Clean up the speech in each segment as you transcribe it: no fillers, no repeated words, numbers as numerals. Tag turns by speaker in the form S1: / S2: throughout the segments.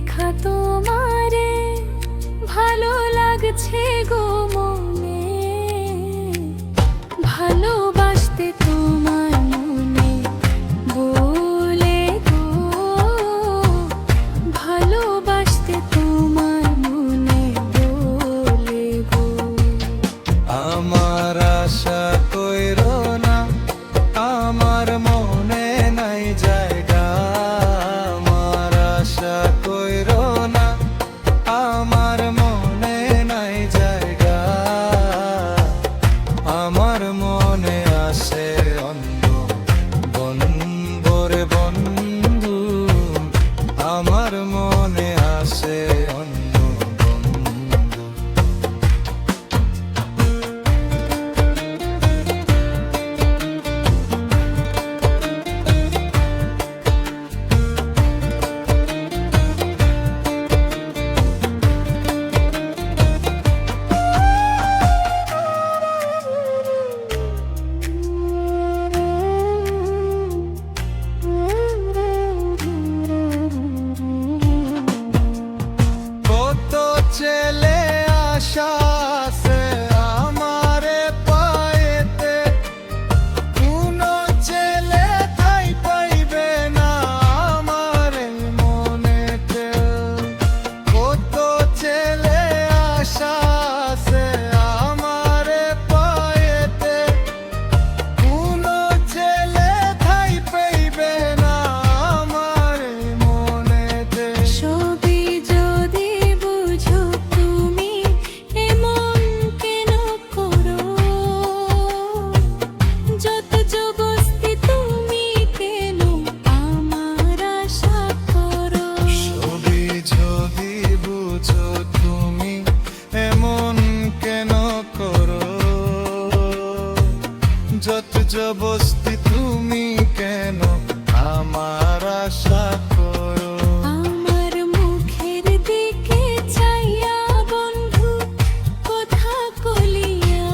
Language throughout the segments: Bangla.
S1: দেখা তোমারে ভালো লাগছে গো মনে, ভালোবাসতে তোমার মনে বলে গো, ভালোবাসতে তোমার মনে বলে গো।
S2: আমার আশা কইরো না, আমার মনে নাই জায়গা। আমার আশা কইরো না, আমার মনে নাই জায়গা। আমার মনে আসে অন্য বন্ধুরে বন্ধু, আমার মনে আসে অন্য বন্ধু। ছেলে আশা আছে আমারে পাইতে, কোনো ছেলে ঠাই পাইবে না আমারে মনেতে। কত ছেলে আশা আছে আমারে পাইতে, কোনো ছেলে ঠাই পাইবে না আমারে মনেতে।
S1: সবই যদি বুঝো তুমি এমন কেন করো, যত জবস্তি তুমি কেন আমার আশা করো।
S2: সবই যদি বুঝো তুমি এমন কেন করো, যত জবস্তি তুমি কেন আমার আশা করো।
S1: আমার মুখের দিকে চাইয়া বন্ধু কথা কলিয়া,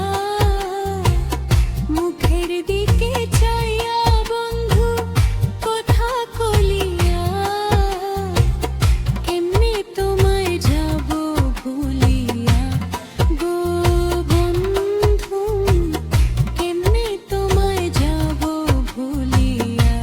S1: মুখের দিকে চাইয়া বন্ধু কথা কলিয়া, কেমনে তোমায় যাব ভুলিয়া গো বন্ধু, কেমনে তোমায় যাব ভুলিয়া।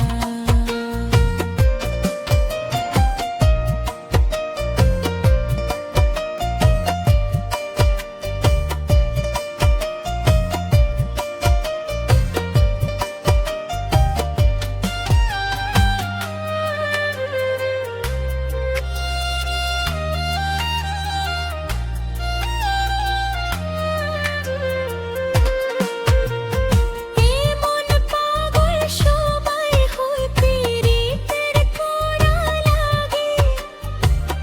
S1: এমন পাগল সবাই হয় পীড়িতের করা লাগে,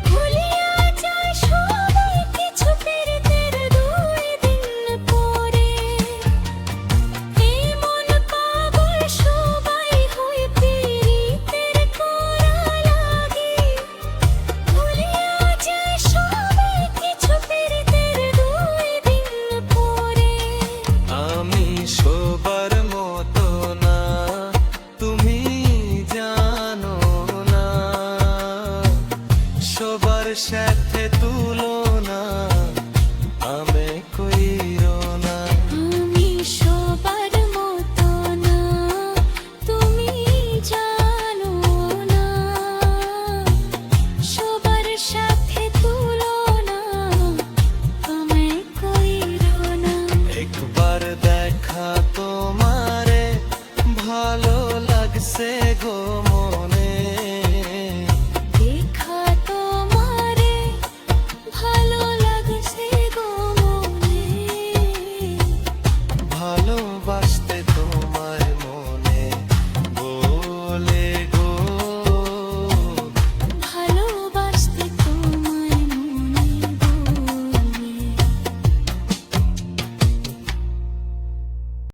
S1: ভুলিয়া যায় সবাই কিছু পীড়িতের দুই দিন পরে। এমন পাগল সবাই হয় পীড়িতের করা লাগে, ভুলিয়া যায় সবাই কিছু পীড়িতের দুই দিন পরে।
S2: আমি সবার মতো না, তুমি জানো না, সবার সাথে তুলনা আমি কইরো না।
S1: আমি সবার মতো না, তুমি জানো না, সবার সাথে তুলনা আমায় কইরো না।
S2: একবার দেখা তোমারে ভালো লাগছে গো।